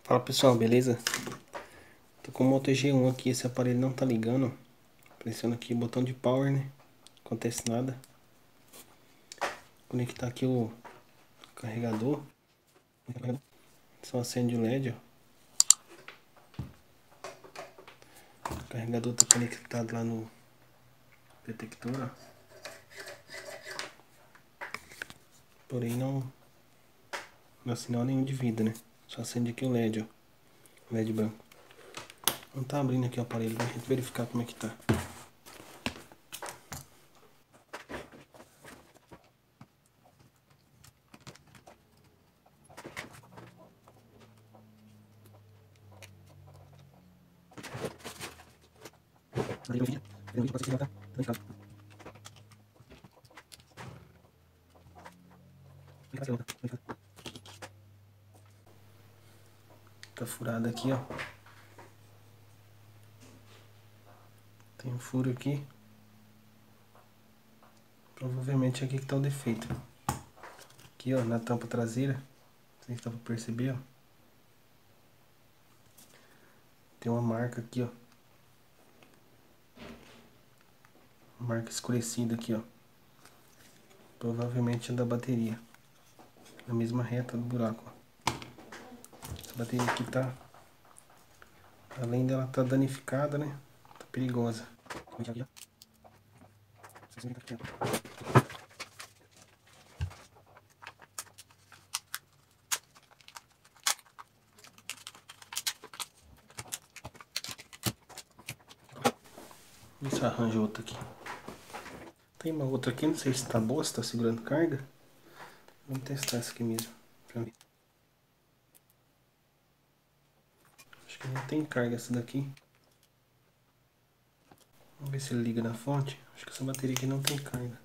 Fala pessoal, beleza? Tô com o Moto G1 aqui, esse aparelho não tá ligando. Pressiono aqui o botão de power, né? Não acontece nada. Conectar aqui o carregador. Só acende o LED, ó. O carregador tá conectado lá no detector, ó. Porém não dá sinal nenhum de vida, né? Só acende aqui o LED, ó. LED branco. Não tá abrindo aqui o aparelho, pra gente verificar como é que tá. Tá furado aqui, ó. Tem um furo aqui. Provavelmente é aqui que tá o defeito. Aqui, ó, na tampa traseira. Não sei se dá pra perceber, ó. Tem uma marca aqui, ó. Marca escurecida aqui, ó. Provavelmente é da bateria. Na mesma reta do buraco, ó. Essa bateria aqui tá... Além dela tá danificada, né? Tá perigosa. Vamos ver se eu arranjo outra aqui. Tem uma outra aqui, não sei se tá boa, se tá segurando carga. Vamos testar essa aqui mesmo. Pra ver. Acho que não tem carga essa daqui. Vamos ver se ele liga na fonte. Acho que essa bateria aqui não tem carga.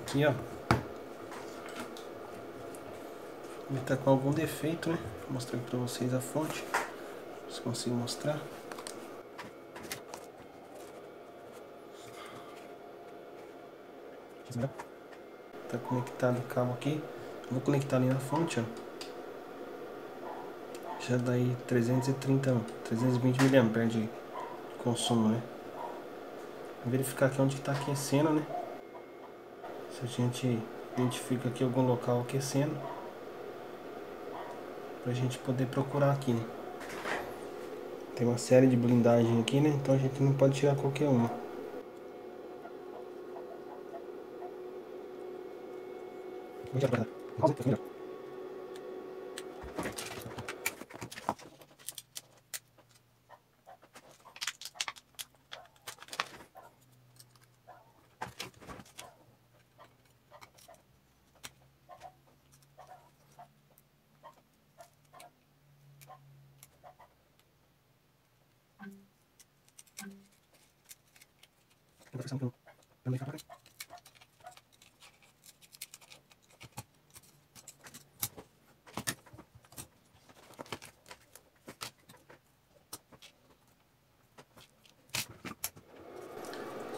Aqui, ó. Ele tá com algum defeito, né? Vou mostrar aqui pra vocês a fonte. Se consigo mostrar. Tá conectado o cabo aqui. Vou conectar ali na fonte, ó. Já dá aí 320 mA de consumo, né? Vou verificar aqui onde está aquecendo, né? Se a gente identifica aqui algum local aquecendo, pra gente poder procurar aqui, né? Tem uma série de blindagem aqui, né? Então a gente não pode tirar qualquer uma.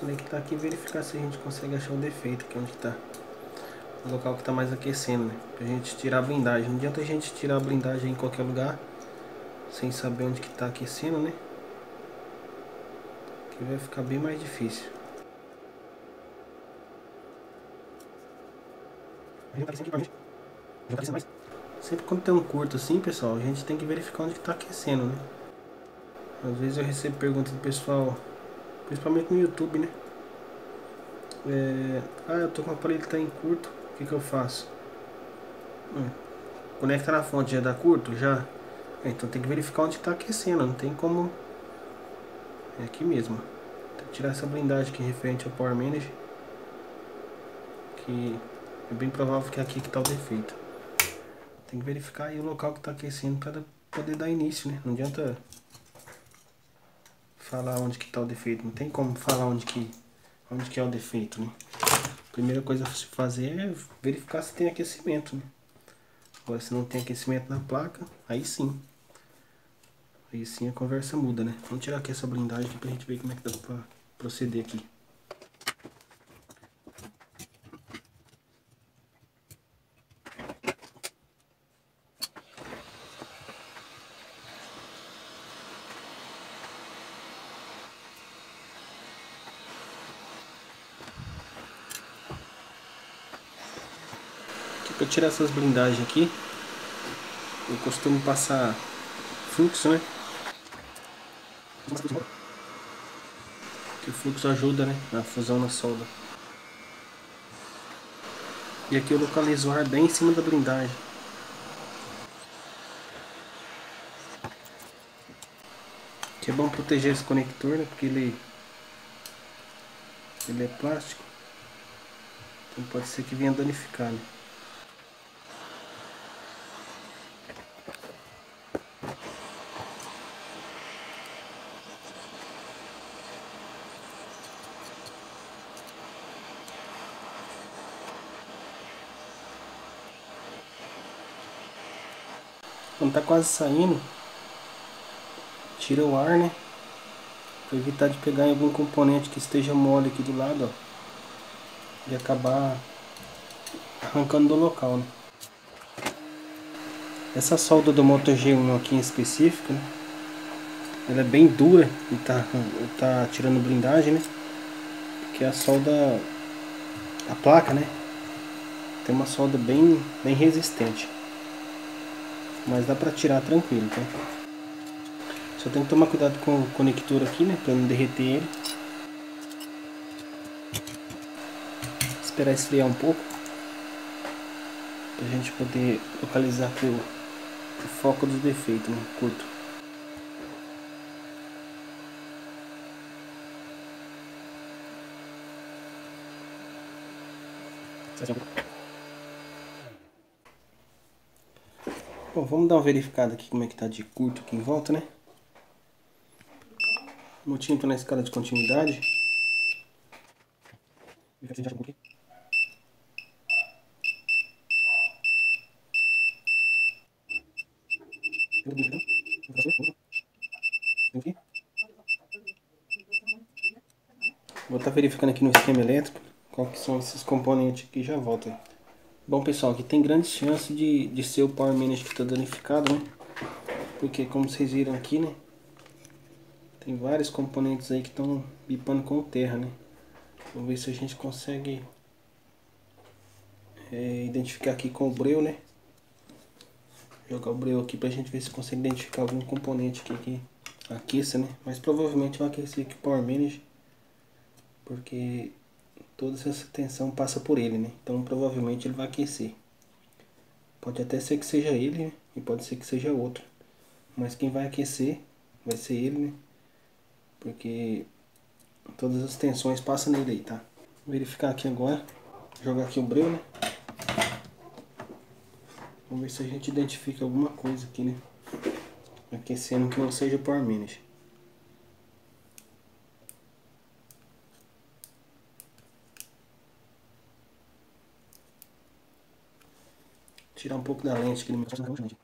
Conectar aqui e verificar se a gente consegue achar o defeito aqui onde está. O local que está mais aquecendo, né? Pra gente tirar a blindagem. Não adianta a gente tirar a blindagem em qualquer lugar sem saber onde que está aquecendo, né? Que vai ficar bem mais difícil. Sempre quando tem um curto assim, pessoal, a gente tem que verificar onde que está aquecendo, né? Às vezes eu recebo perguntas do pessoal, principalmente no YouTube, né? Eu tô com o aparelho que tá em curto, o que que eu faço? Conecta na fonte, já dá curto? Já? Então tem que verificar onde está aquecendo, não tem como... É aqui mesmo. Tem que tirar essa blindagem aqui referente ao Power Manager, que é bem provável que é aqui que está o defeito. Tem que verificar aí o local que está aquecendo para poder dar início, né? Não adianta falar onde que está o defeito, não tem como falar onde que é o defeito, né? A primeira coisa a se fazer é verificar se tem aquecimento, né? Agora se não tem aquecimento na placa, aí sim a conversa muda, né? Vamos tirar aqui essa blindagem aqui pra gente ver como é que dá pra proceder aqui. Para tirar essas blindagens aqui, eu costumo passar fluxo, né? Que o fluxo ajuda, né, na fusão na solda. E aqui eu localizo o ar bem em cima da blindagem. Que é bom proteger esse conector, né? Porque ele é plástico. Então pode ser que venha danificar, né? Quando tá quase saindo, tira o ar, né? Para evitar de pegar em algum componente que esteja mole aqui do lado, ó. E acabar arrancando do local, né? Essa solda do Moto G1 aqui em específico, né? Ela é bem dura e tá tirando blindagem, né? Porque a solda, a placa, né? Tem uma solda bem resistente. Mas dá pra tirar tranquilo, tá? Só tem que tomar cuidado com o conector aqui, né? Pra não derreter ele. Esperar esfriar um pouco. Pra gente poder localizar aqui o foco dos defeitos, né? Curto. Bom, vamos dar uma verificada aqui como é que tá de curto aqui em volta, né? O motinho tá na escala de continuidade. Vou estar verificando aqui no esquema elétrico qual que são esses componentes aqui e já volto aí. Bom pessoal, aqui tem grandes chances de ser o Power Manage que está danificado, né? Porque como vocês viram aqui, né? Tem vários componentes aí que estão bipando com terra, né? Vamos ver se a gente consegue identificar aqui com o breu, né? Jogar o breu aqui pra gente ver se consegue identificar algum componente aqui que aqueça, né? Mas provavelmente vai aquecer aqui o Power Manage, porque toda essa tensão passa por ele, né? Então provavelmente ele vai aquecer. Pode até ser que seja ele, né? E pode ser que seja outro. Mas quem vai aquecer vai ser ele, né? Porque todas as tensões passam nele aí, tá? Vou verificar aqui agora. Jogar aqui o breu, né? Vamos ver se a gente identifica alguma coisa aqui, né? Aquecendo que não seja Power Manage. Tirar um pouco da lente que ele me mostra.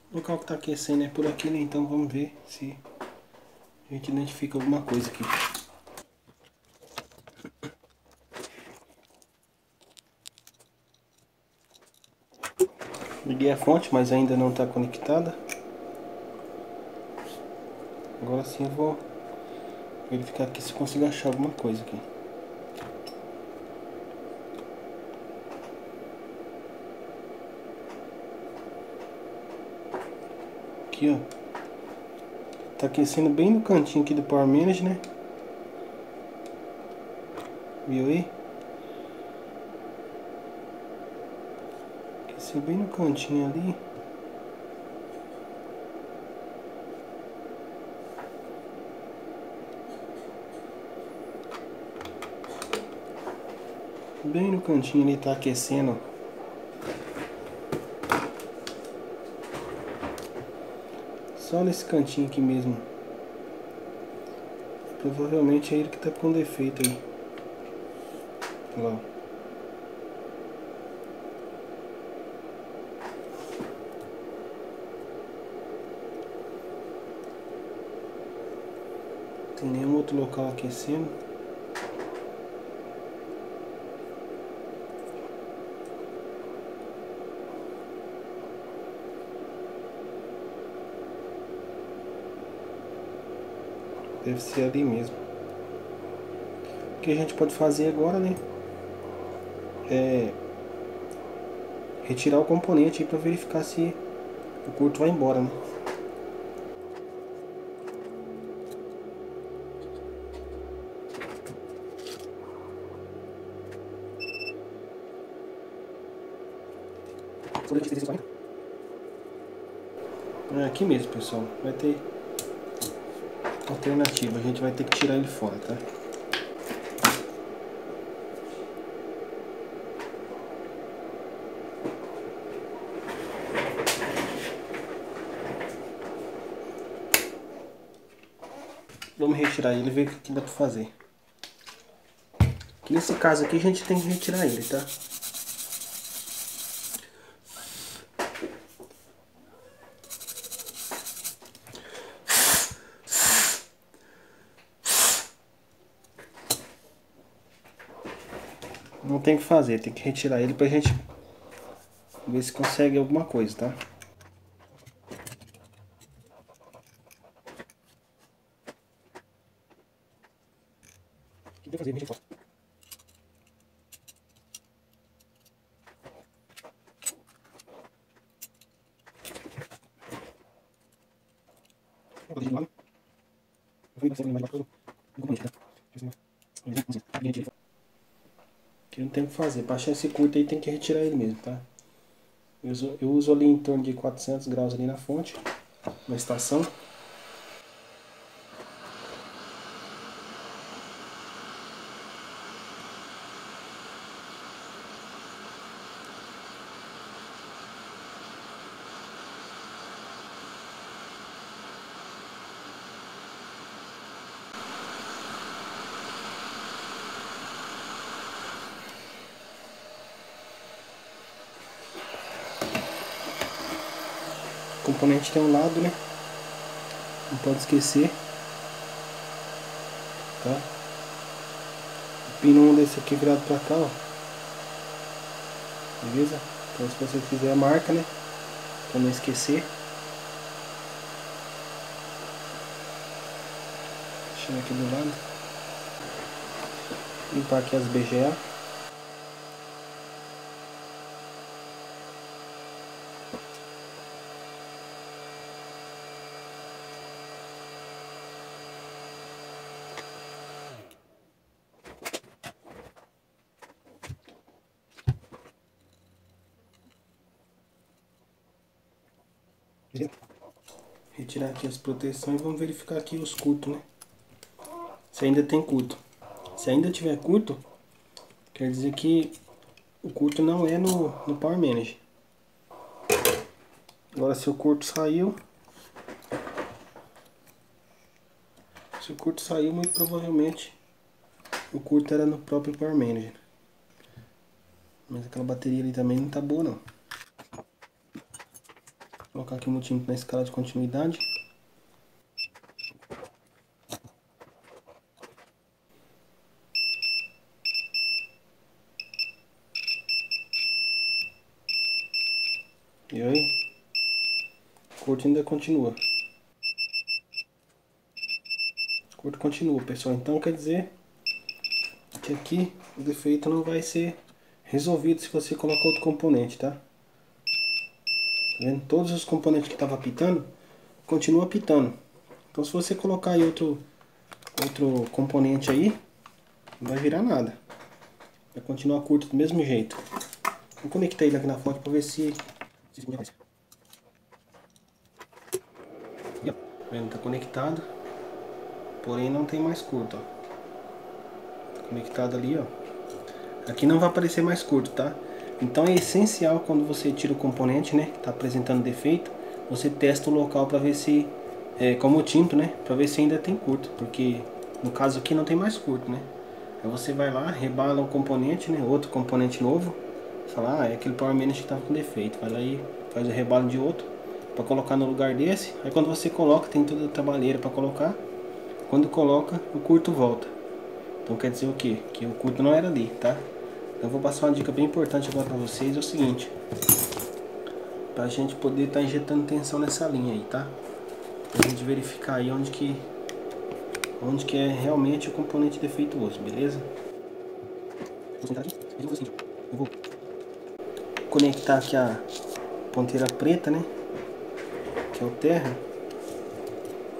O local que está aquecendo é por aqui, né? Então vamos ver se a gente identifica alguma coisa aqui. Liguei a fonte, mas ainda não está conectada. Agora sim eu vou verificar aqui se consigo achar alguma coisa aqui. Aqui, ó. Tá aquecendo bem no cantinho aqui do Power Manage, né? Viu aí? Aqueceu bem no cantinho ali. Bem no cantinho ele tá aquecendo. Só nesse cantinho aqui mesmo. Provavelmente é ele que tá com defeito aí. Olha lá. Tem nenhum outro local aquecendo. Deve ser ali mesmo. O que a gente pode fazer agora, né? É retirar o componente aí para verificar se o curto vai embora, né? É aqui mesmo, pessoal. Vai ter alternativa. A gente vai ter que tirar ele fora, tá? Vamos retirar ele e ver o que dá pra fazer. Aqui nesse caso aqui a gente tem que retirar ele, tá? Não tem o que fazer, tem que retirar ele pra gente ver se consegue alguma coisa, tá? O que tem que fazer? Deixa eu falar. Que não tem o que fazer, para achar esse curto aí tem que retirar ele mesmo, tá? Eu uso ali em torno de 400 graus ali na fonte, na estação. O componente tem um lado, né? Não pode esquecer, tá? O pino 1 desse aqui virado pra cá, ó. Beleza? Então se você fizer a marca, né? Pra não esquecer. Deixa aqui do lado. Limpar aqui as BGA. Retirar aqui as proteções e vamos verificar aqui os curtos, né? Se ainda tem curto. Se ainda tiver curto, quer dizer que o curto não é no Power Manager. Agora se o curto saiu, muito provavelmente o curto era no próprio Power Manager. Mas aquela bateria ali também não tá boa não. Vou colocar aqui o multímetro na escala de continuidade. E aí, o curto ainda continua. O curto continua, pessoal. Então quer dizer que aqui o defeito não vai ser resolvido se você colocar outro componente, tá? Tá vendo? Todos os componentes que estavam apitando, continua apitando. Então se você colocar aí outro componente aí, não vai virar nada. Vai continuar curto do mesmo jeito. Vou conectar ele aqui na fonte para ver se acontece. Vendo, tá conectado. Porém não tem mais curto, ó. Tá conectado ali, ó. Aqui não vai aparecer mais curto, tá? Então é essencial quando você tira o componente, né, que tá apresentando defeito, você testa o local para ver se como o tinto, né, para ver se ainda tem curto, porque no caso aqui não tem mais curto, né? Aí você vai lá, rebala o componente, né, outro componente novo, fala, é aquele Power Manager que tava com defeito, vai lá e faz o rebalo de outro para colocar no lugar desse. Aí quando você coloca, tem toda a trabalheira para colocar. Quando coloca, o curto volta. Então quer dizer o quê? Que o curto não era ali, tá? Eu vou passar uma dica bem importante agora para vocês, é o seguinte, para a gente poder estar injetando tensão nessa linha aí, tá? Pra gente verificar aí onde que onde que é realmente o componente defeituoso, beleza? Eu vou conectar aqui a ponteira preta, né? Que é o terra.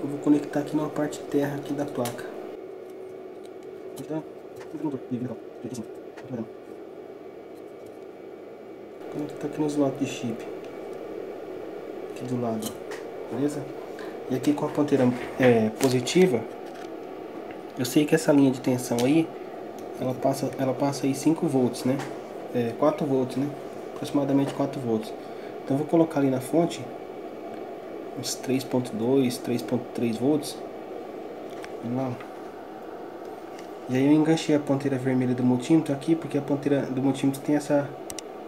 Eu vou conectar aqui numa parte terra aqui da placa. Conectar aqui no slot de chip. Aqui do lado, beleza? E aqui com a ponteira positiva, eu sei que essa linha de tensão aí, ela passa aí 5 volts, né? 4 volts, né? Aproximadamente 4 volts. Então eu vou colocar ali na fonte uns 3.2, 3.3 volts. Vamos lá. E aí eu enganchei a ponteira vermelha do multímetro aqui, porque a ponteira do multímetro tem essa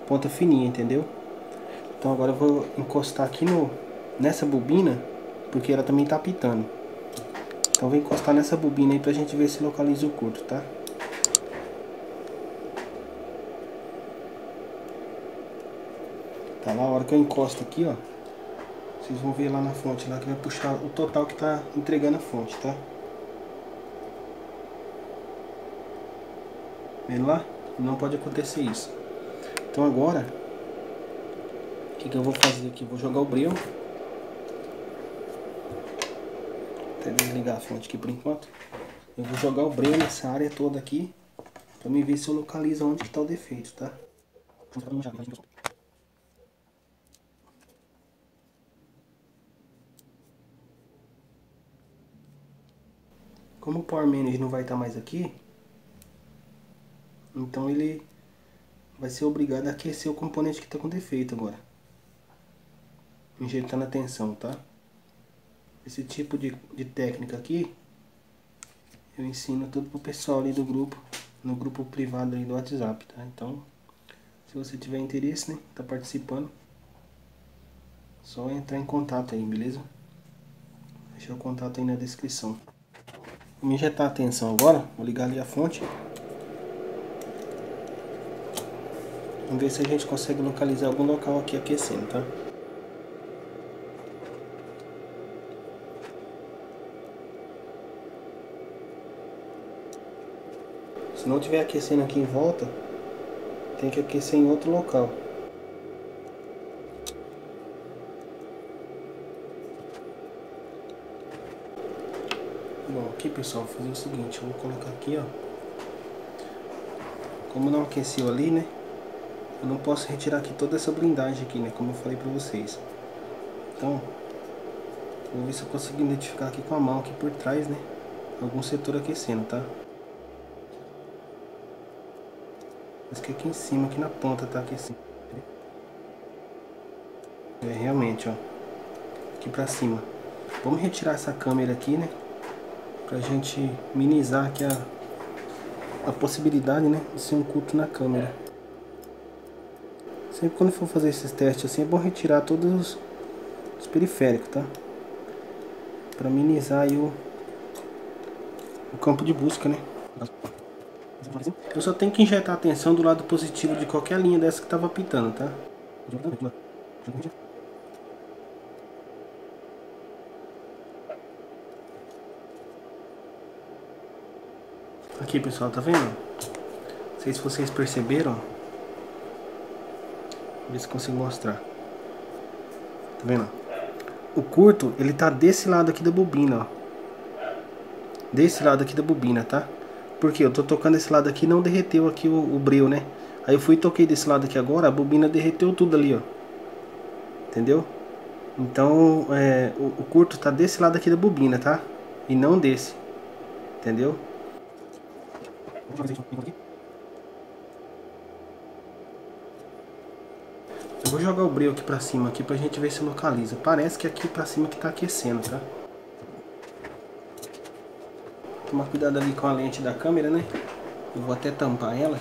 ponta fininha, entendeu? Então agora eu vou encostar aqui nessa bobina, porque ela também tá apitando. Então eu vou encostar nessa bobina aí pra gente ver se localiza o curto, tá? Tá lá, a hora que eu encosto aqui, ó, vocês vão ver lá na fonte, lá que vai puxar o total que tá entregando a fonte, tá? Vendo lá? Não pode acontecer isso. Então agora, o que eu vou fazer aqui? Vou jogar o breu. Até desligar a fonte aqui por enquanto. Eu vou jogar o breu nessa área toda aqui, pra mim ver se eu localizo onde que tá o defeito, tá? Como o Power Manager não vai estar mais aqui, então ele vai ser obrigado a aquecer o componente que está com defeito agora, injetando a tensão, tá? Esse tipo de técnica aqui eu ensino tudo pro pessoal ali do grupo, no grupo privado aí do WhatsApp, tá? Então, se você tiver interesse, né, tá participando, só entrar em contato aí, beleza? Deixa o contato aí na descrição. Vou injetar a tensão agora, vou ligar ali a fonte. Vamos ver se a gente consegue localizar algum local aqui aquecendo, tá? Se não tiver aquecendo aqui em volta, tem que aquecer em outro local. Bom, aqui pessoal, vou fazer o seguinte, eu vou colocar aqui, ó. Como não aqueceu ali, né? Eu não posso retirar aqui toda essa blindagem aqui, né? Como eu falei pra vocês. Então, vou ver se eu consigo identificar aqui com a mão aqui por trás, né? Algum setor aquecendo, tá? Mas que aqui em cima, aqui na ponta tá aquecendo. É, realmente, ó. Aqui pra cima. Vamos retirar essa câmera aqui, né? Pra gente minimizar aqui a possibilidade, né? De ser um curto na câmera. Sempre quando for fazer esses testes assim, é bom retirar todos os periféricos, tá? Pra minimizar aí o campo de busca, né? Eu só tenho que injetar a tensão do lado positivo de qualquer linha dessa que tava apitando, tá? Aqui pessoal, tá vendo? Não sei se vocês perceberam. Vou ver se consigo mostrar. Tá vendo? O curto, ele tá desse lado aqui da bobina, ó. Desse lado aqui da bobina, tá? Porque eu tô tocando esse lado aqui, não derreteu aqui o breu, né? Aí eu fui e toquei desse lado aqui agora, a bobina derreteu tudo ali, ó. Entendeu? Então, o curto tá desse lado aqui da bobina, tá? E não desse. Entendeu? Eu vou jogar o breu aqui pra cima aqui pra gente ver se localiza. Parece que aqui pra cima que tá aquecendo, tá? Tomar cuidado ali com a lente da câmera, né? Eu vou até tampar ela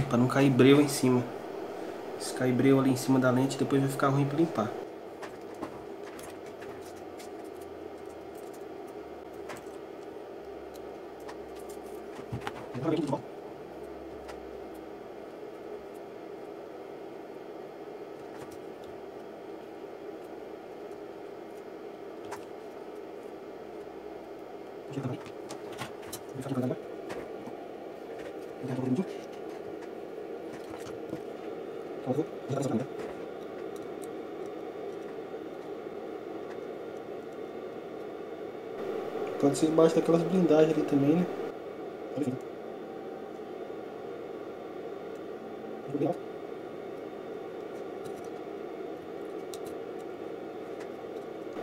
pra não cair breu em cima. Se cair breu ali em cima da lente, depois vai ficar ruim pra limpar. Pode ser embaixo daquelas blindagens ali também, né?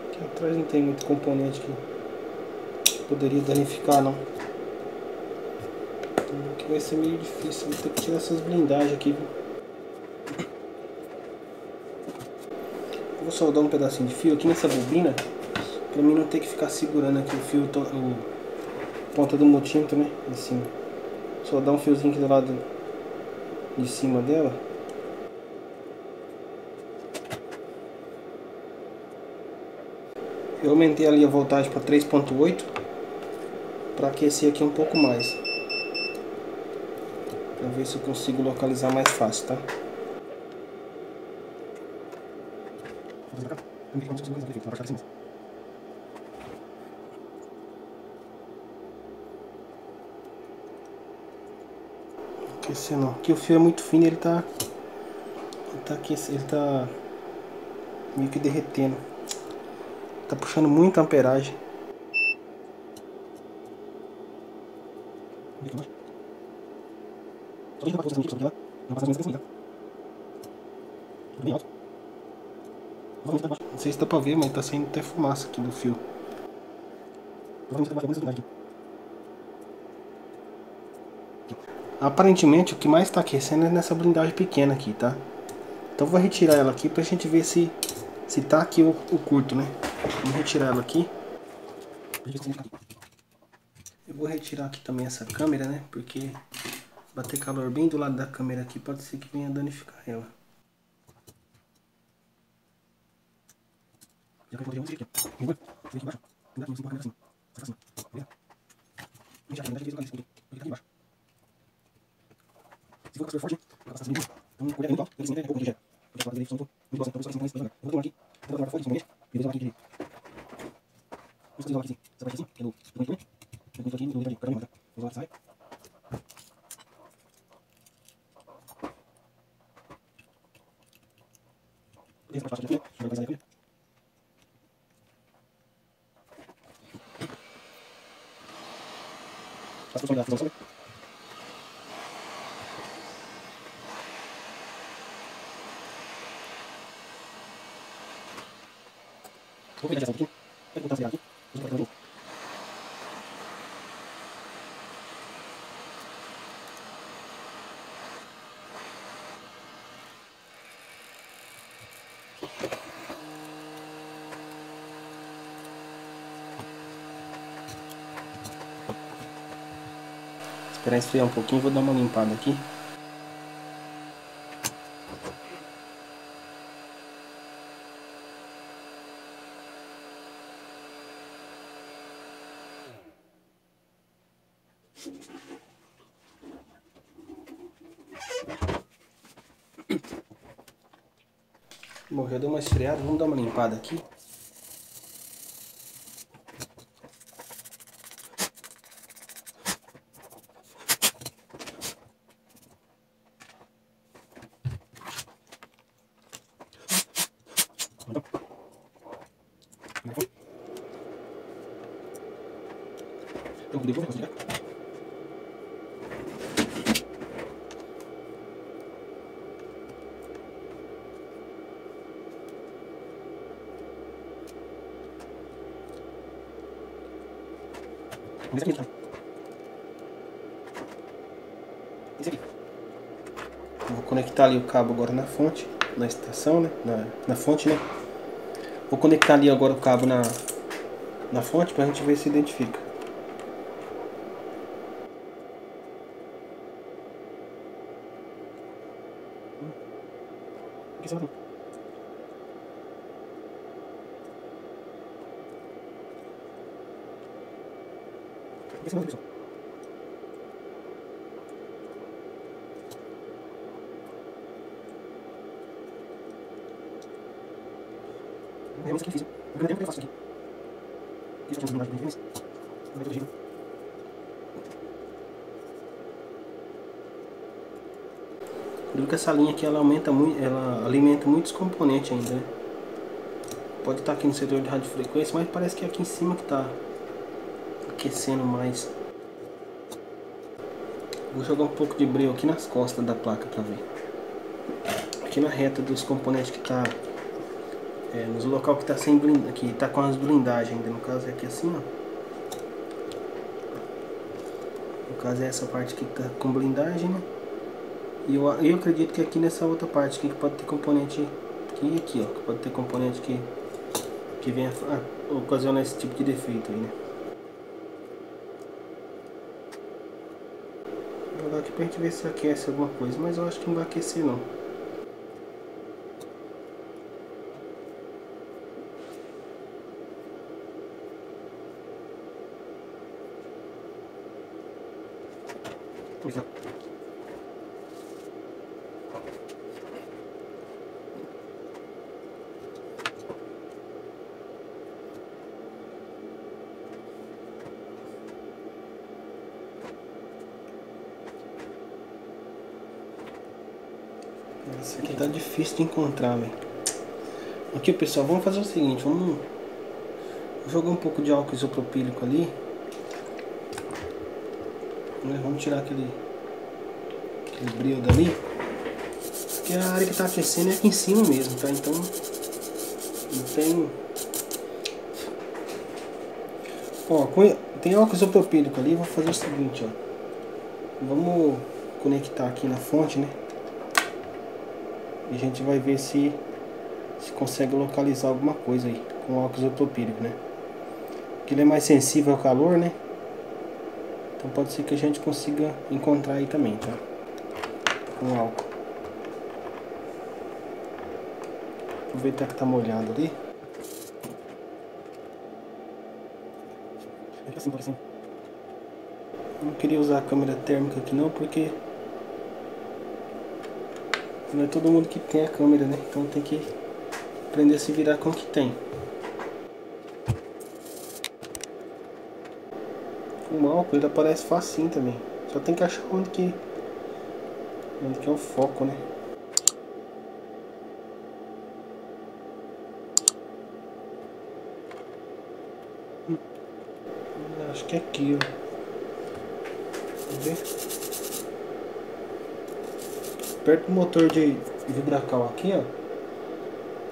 Aqui atrás não tem muito componente que poderia danificar, não. Então, aqui vai ser meio difícil, vou ter que tirar essas blindagens aqui, viu? Eu vou soldar um pedacinho de fio aqui nessa bobina, pra mim não ter que ficar segurando aqui o fio, ponta do multímetro, né, em cima. Soldar um fiozinho aqui do lado de cima dela. Eu aumentei ali a voltagem para 3.8 para aquecer aqui um pouco mais, para ver se eu consigo localizar mais fácil, tá? Aquecendo, aqui o fio é muito fino, ele tá aquecendo, ele tá meio que derretendo, tá puxando muita amperagem. Não sei se dá pra ver, mas tá saindo até fumaça aqui do fio. Aparentemente o que mais está aquecendo é nessa blindagem pequena aqui, tá? Então eu vou retirar ela aqui pra gente ver se tá aqui o curto, né? Vamos retirar ela aqui. Eu vou retirar aqui também essa câmera, né? Porque bater calor bem do lado da câmera aqui pode ser que venha danificar ela. Esperar esfriar um pouquinho, vou dar uma limpada aqui. Bom, já deu uma esfriada, vamos dar uma limpada aqui. Vou conectar ali o cabo agora na fonte, na estação, né? Na fonte, né? Vou conectar ali agora o cabo na fonte pra gente ver se identifica. Digo que essa linha aqui ela aumenta muito, ela alimenta muitos componentes ainda, né? Pode estar aqui no setor de radiofrequência, mas parece que é aqui em cima que está aquecendo mais. Vou jogar um pouco de breu aqui nas costas da placa para ver. Aqui na reta dos componentes que está nos local que está sem blindagem, que está com as blindagens ainda, no caso é aqui assim, ó. No caso é essa parte aqui que está com blindagem, né? E eu acredito que aqui nessa outra parte aqui que pode ter componente aqui e aqui, ó, que pode ter componente que venha ocasionar esse tipo de defeito aí, né? Vou jogar aqui pra gente ver se aquece alguma coisa, mas eu acho que não vai aquecer não. Esse aqui tá difícil de encontrar, velho. Aqui, pessoal, vamos fazer o seguinte, vamos jogar um pouco de álcool isopropílico ali. Vamos tirar aquele brilho dali. Porque a área que tá aquecendo é aqui em cima mesmo, tá? Então não tem... Ó, tem álcool isopropílico ali, vou fazer o seguinte, ó. Vamos conectar aqui na fonte, né? E a gente vai ver se consegue localizar alguma coisa aí com o álcool isopropílico, né? Porque ele é mais sensível ao calor, né? Então pode ser que a gente consiga encontrar aí também, tá? Com álcool. Aproveitar que tá molhado ali. Assim. Não queria usar a câmera térmica aqui não, porque não é todo mundo que tem a câmera, né? Então tem que aprender a se virar com o que tem. O álcool ele aparece facinho também. Só tem que achar onde que é o foco, né? Acho que é aqui, ó. Vamos ver. Perto do motor de vibracal aqui, ó.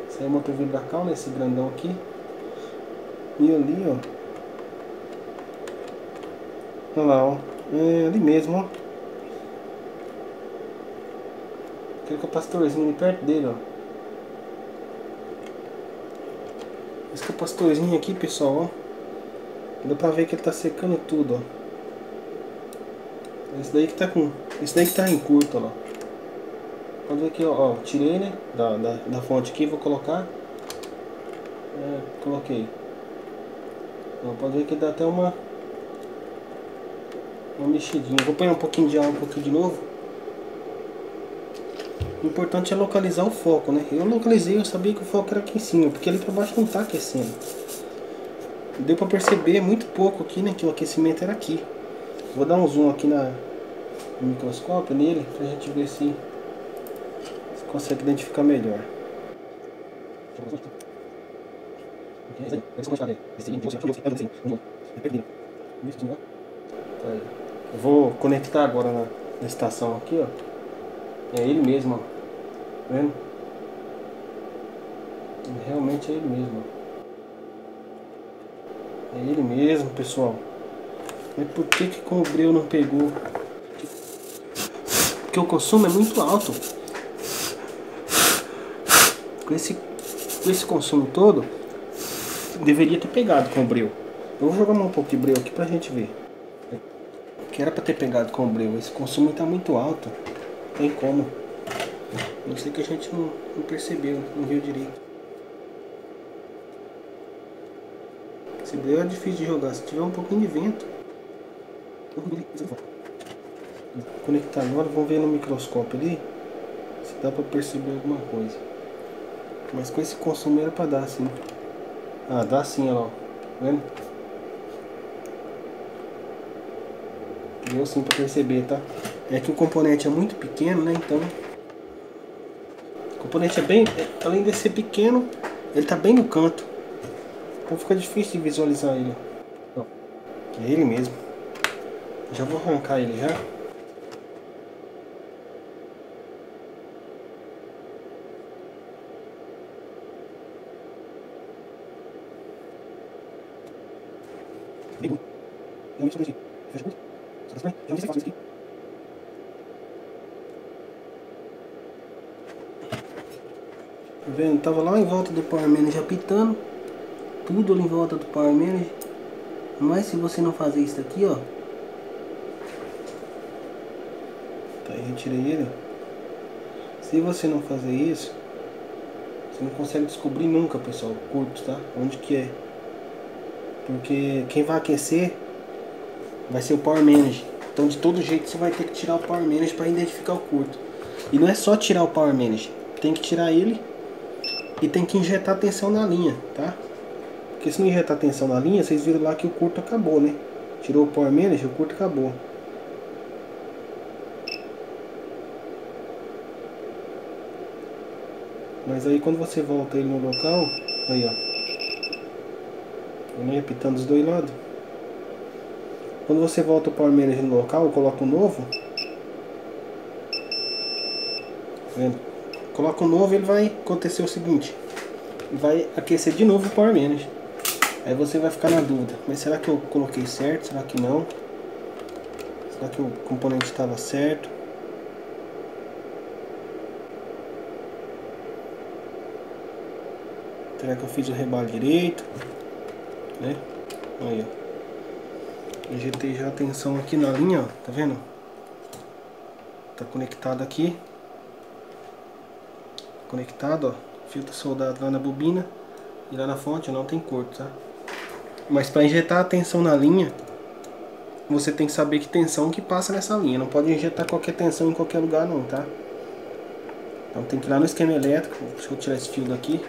Esse é o motor vibracal, né? Esse grandão aqui. E ali, ó. Olha lá, ó. É ali mesmo, ó. Aquele capacitorzinho ali perto dele, ó. Esse capacitorzinho aqui, pessoal, ó. Dá pra ver que ele tá secando tudo, ó. Esse daí que tá em curto, ó. Pode ver aqui, ó. Tirei, né? Da fonte aqui, vou colocar. Coloquei. Ó, pode ver que dá até uma mexidinha. Vou pôr um pouquinho de álcool aqui de novo. O importante é localizar o foco, né? Eu localizei, eu sabia que o foco era aqui em cima, porque ali pra baixo não tá aquecendo. Deu pra perceber muito pouco aqui, né? Que o aquecimento era aqui. Vou dar um zoom aqui no microscópio nele, pra gente ver se consegue identificar melhor. Eu vou conectar agora na estação aqui, ó. É ele mesmo, ó. Tá vendo? Realmente é ele mesmo, ó. É ele mesmo, pessoal. Mas por que com o breu não pegou? Porque o consumo é muito alto. Com esse consumo todo, deveria ter pegado com o breu. Eu vou jogar um pouco de breu aqui pra gente ver. Que era pra ter pegado com o breu. Esse consumo tá muito alto. Não tem como. Não sei que a gente não percebeu, não viu direito. Esse breu é difícil de jogar. Se tiver um pouquinho de vento. Vou conectar agora, vamos ver no microscópio ali se dá pra perceber alguma coisa. Mas com esse consumo era pra dar sim. Ah, dá sim, ó. Tá vendo? Deu sim pra perceber, tá? É que o componente é muito pequeno, né? Então, o componente é bem, além de ser pequeno, ele tá bem no canto. Então fica difícil de visualizar ele. Ó, é ele mesmo. Já vou arrancar ele já. Tá vendo? Tava lá em volta do Power Manager apitando. Tudo ali em volta do Power Manager. Mas se você não fazer isso aqui, ó. Tá, aí retirei ele. Se você não fazer isso, você não consegue descobrir nunca, pessoal, o curto, tá? Onde que é. Porque quem vai aquecer vai ser o Power Manager. Então de todo jeito você vai ter que tirar o Power Manager para identificar o curto. E não é só tirar o Power Manager. Tem que tirar ele e tem que injetar tensão na linha, tá? Porque se não injetar tensão na linha, vocês viram lá que o curto acabou, né? Tirou o Power Manager, o curto acabou. Mas aí quando você volta ele no local, aí ó, ele apitando dos dois lados. Quando você volta o Power Manager no local, coloca um novo. Tá vendo? Coloca um novo, ele vai acontecer o seguinte: vai aquecer de novo o Power Manager. Aí você vai ficar na dúvida, mas será que eu coloquei certo? Será que não? Será que o componente estava certo? Será que eu fiz o rebalo direito? Né? Aí, ó. Injetei já a tensão aqui na linha, ó. Tá vendo? Tá conectado aqui. Conectado, ó. Fio tá soldado lá na bobina. E lá na fonte não tem curto, tá? Mas para injetar a tensão na linha, você tem que saber que tensão que passa nessa linha. Não pode injetar qualquer tensão em qualquer lugar não, tá? Então tem que ir lá no esquema elétrico. Deixa eu tirar esse fio daqui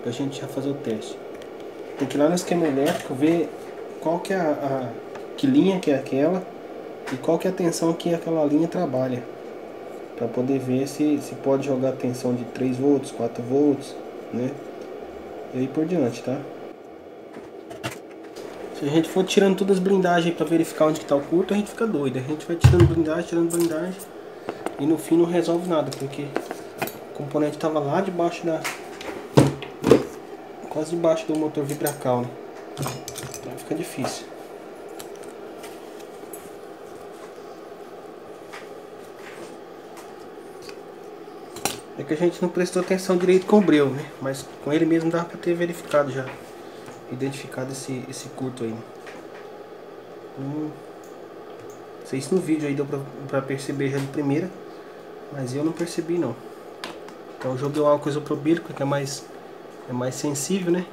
pra gente já fazer o teste. Tem que ir lá no esquema elétrico, ver qual que é que linha que é aquela e qual que é a tensão que aquela linha trabalha, para poder ver se pode jogar tensão de 3 volts, 4 volts, né? E aí por diante, tá? Se a gente for tirando todas as blindagens para verificar onde que tá o curto, a gente fica doido. A gente vai tirando blindagem e no fim não resolve nada, porque o componente tava lá debaixo quase debaixo do motor vibracal, né? Então fica difícil. É que a gente não prestou atenção direito com o breu, né? Mas com ele mesmo dava pra ter verificado já. Identificado esse curto aí. Não sei se no vídeo aí deu pra perceber já de primeira. Mas eu não percebi não. Então eu joguei o álcool isopropílico, que é mais sensível, né?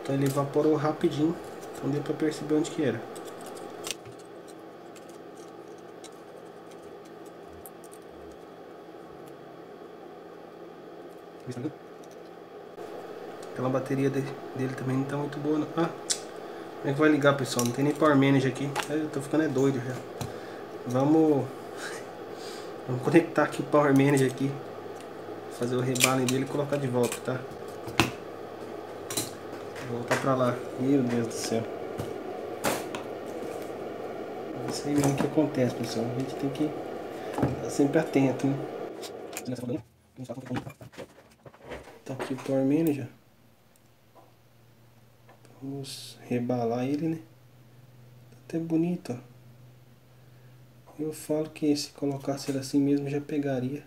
Então ele evaporou rapidinho. Então deu pra perceber onde que era. Aquela bateria dele também não tá muito boa não. Ah, como é que vai ligar, pessoal? Não tem nem Power Manager aqui. Eu tô ficando doido já. Vamos conectar aqui o Power Manager aqui. Fazer o rebalo dele e colocar de volta, tá? Vou voltar pra lá. Meu Deus do céu. É isso aí mesmo que acontece, pessoal. A gente tem que estar sempre atento, né? Tá aqui o Power Manager. Vamos rebalar ele, né? Tá até bonito, ó. Eu falo que se colocasse ele assim mesmo já pegaria.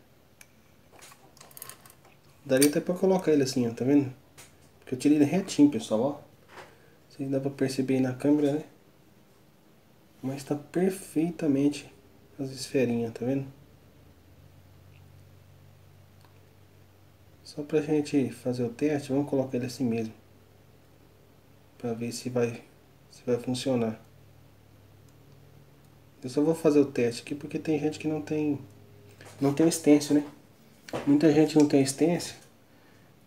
Daria até pra colocar ele assim, ó, tá vendo? Porque eu tirei ele retinho, pessoal, ó. Não sei se dá pra perceber aí na câmera, né? Mas tá perfeitamente as esferinhas, tá vendo? Só pra gente fazer o teste, vamos colocar ele assim mesmo. Pra ver se vai funcionar. Eu só vou fazer o teste aqui porque tem gente que não tem o stencil, né? Muita gente não tem stencil.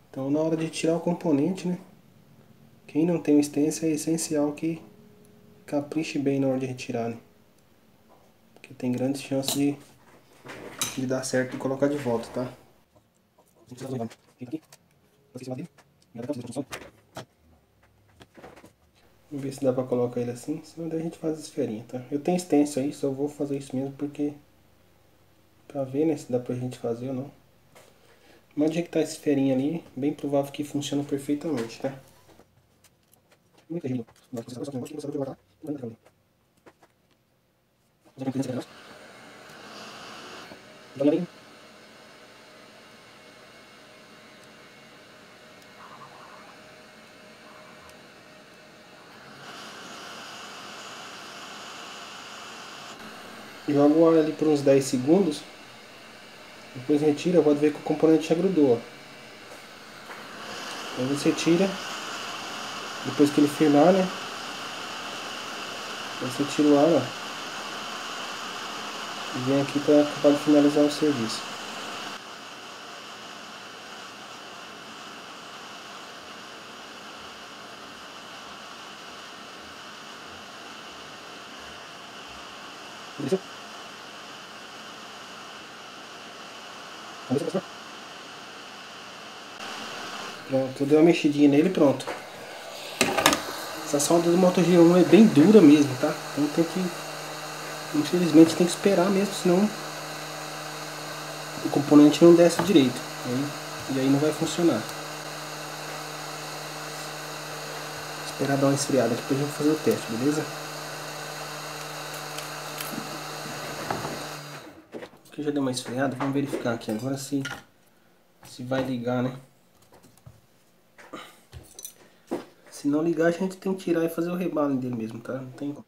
Então na hora de tirar o componente, né? Quem não tem o stencil é essencial que capriche bem na hora de retirar, né? que tem grandes chances de dar certo e colocar de volta, tá? Vamos ver se dá pra colocar ele assim, senão daí a gente faz a esferinha, tá? Eu tenho stencil aí, só vou fazer isso mesmo porque... pra ver, né, se dá pra gente fazer ou não. Mas do jeito que tá essa esferinha ali, bem provável que funciona perfeitamente, tá? Joga o ar ali por uns 10 segundos. Depois retira, pode ver que o componente já grudou, ó. Aí você tira, depois que ele firmar, né? Aí você tira o ar, ó. E vem aqui para acabar de finalizar o serviço. Beleza? Pronto, deu uma mexidinha nele e pronto. Essa solda do Moto G1 é bem dura mesmo, tá? Então tem que... infelizmente tem que esperar mesmo, senão o componente não desce direito. E aí não vai funcionar. Esperar dar uma esfriada, depois a gente vai fazer o teste, beleza? Aqui já deu uma esfriada, vamos verificar aqui agora se vai ligar, né? Se não ligar, a gente tem que tirar e fazer o rebalo dele mesmo, tá? Não tem como.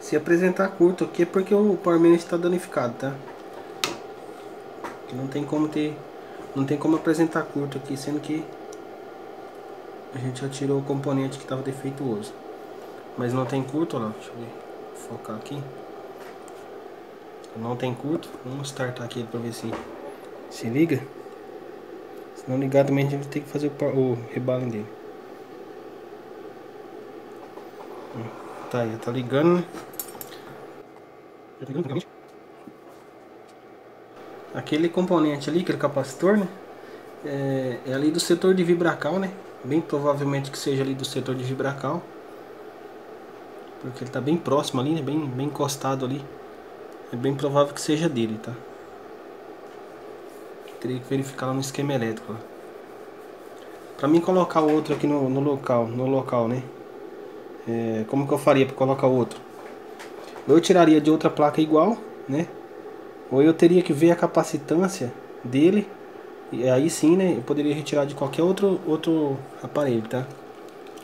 Se apresentar curto aqui é porque o Power Management está danificado, tá? Não tem como apresentar curto aqui, sendo que a gente já tirou o componente que estava defeituoso. Mas não tem curto, ó lá, deixa eu ver, focar aqui. Não tem curto, vamos startar aqui para ver se liga. Se não ligar também a gente vai ter que fazer o rebalo dele. Tá aí, tá ligando, né? Já tá ligando, aquele componente ali, aquele capacitor, né? É ali do setor de vibracal, né? Bem provavelmente que seja ali do setor de vibracal. Porque ele tá bem próximo ali, né? Bem encostado ali. É bem provável que seja dele, tá? Teria que verificar lá no esquema elétrico. Ó. Pra mim colocar o outro aqui no local, né? Como que eu faria para colocar o outro? Ou eu tiraria de outra placa igual, né? Ou eu teria que ver a capacitância dele. E aí sim, né? Eu poderia retirar de qualquer outro aparelho, tá?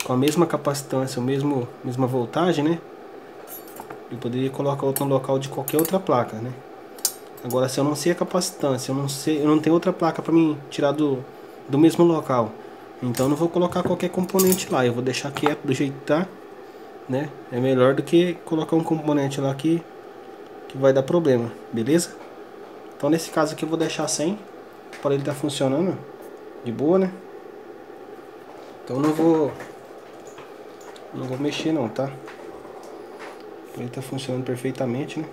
Com a mesma capacitância, mesma voltagem, né? Eu poderia colocar outro no local de qualquer outra placa, né? Agora, se eu não sei a capacitância, eu não tenho outra placa para mim tirar do mesmo local, então eu não vou colocar qualquer componente lá. Eu vou deixar quieto do jeito que tá, né? É melhor do que colocar um componente lá que vai dar problema, beleza? Então nesse caso aqui eu vou deixar sem, para ele estar funcionando de boa, né? Então não vou mexer não, tá? Ele tá funcionando perfeitamente, né?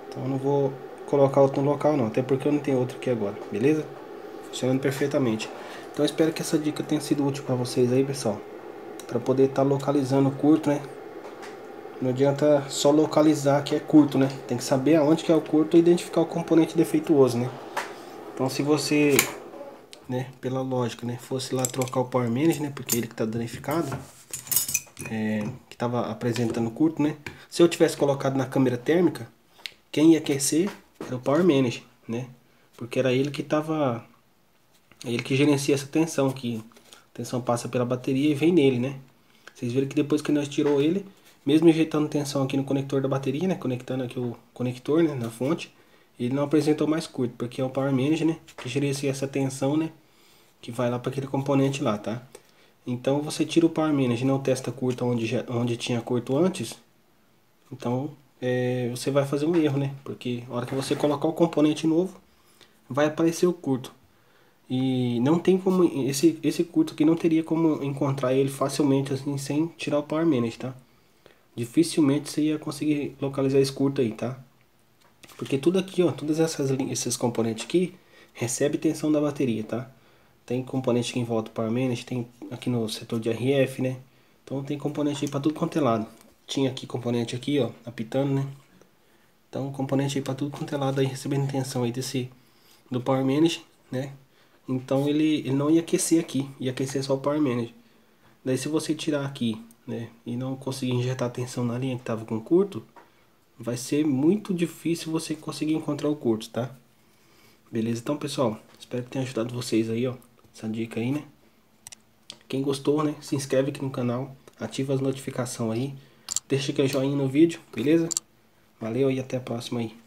Então eu não vou colocar outro no local não, até porque eu não tenho outro aqui agora, beleza? Funcionando perfeitamente. Então eu espero que essa dica tenha sido útil para vocês aí, pessoal, para poder estar localizando o curto, né? Não adianta só localizar que é curto, né? Tem que saber aonde que é o curto e identificar o componente defeituoso, né? Então se você, né, pela lógica, né, fosse lá trocar o Power Management, né, porque ele que está danificado, que estava apresentando curto, né? Se eu tivesse colocado na câmera térmica, quem ia aquecer era o Power Management, né? Porque era ele que estava, ele que gerencia essa tensão, que a tensão passa pela bateria e vem nele, né? Vocês viram que depois que nós tirou ele, mesmo injetando tensão aqui no conector da bateria, né, conectando aqui o conector, né, na fonte, ele não apresentou mais curto, porque é o Power Management, né, que gerencia essa tensão, né, que vai lá para aquele componente lá, tá? Então você tira o Power Management, não testa curto onde tinha curto antes, então você vai fazer um erro, né? Porque a hora que você colocar o componente novo, vai aparecer o curto. E não tem como, esse curto aqui não teria como encontrar ele facilmente assim, sem tirar o Power Manage, tá? Dificilmente você ia conseguir localizar esse curto aí, tá? Porque tudo aqui, ó, todas esses componentes aqui, recebe tensão da bateria, tá? Tem componente aqui em volta do Power Manage, tem aqui no setor de RF, né? Então tem componente aí pra tudo quanto é lado. Tinha aqui componente aqui, ó, apitando, né? Então componente aí pra tudo quanto é lado aí, recebendo tensão aí do Power Manage, né? Então ele não ia aquecer aqui, ia aquecer só o Power Manage. Daí se você tirar aqui, né, e não conseguir injetar tensão na linha que tava com curto, vai ser muito difícil você conseguir encontrar o curto, tá? Beleza? Então, pessoal, espero que tenha ajudado vocês aí, ó, essa dica aí, né? Quem gostou, né, se inscreve aqui no canal, ativa as notificações aí, deixa aquele joinha no vídeo, beleza? Valeu e até a próxima aí.